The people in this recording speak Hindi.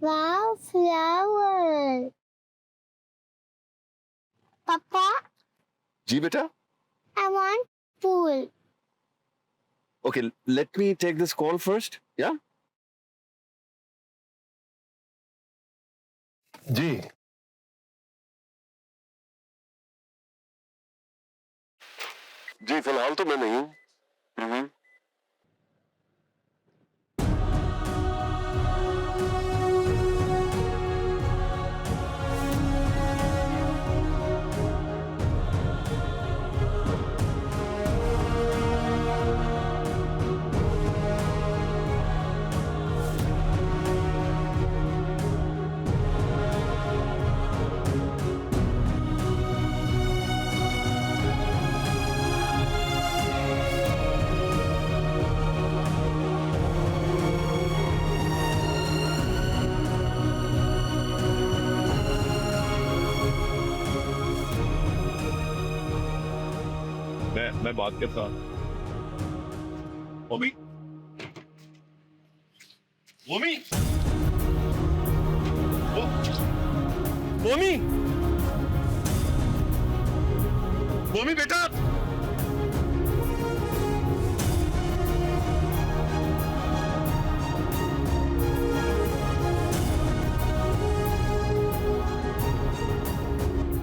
Wow, flower. Papa, जी बेटा. I want pool. Okay, let me take this call first. Yeah. जी जी फिलहाल तो मैं नहीं हूँ. मैं बात करता. मम्मी मम्मी मम्मी मम्मी बेटा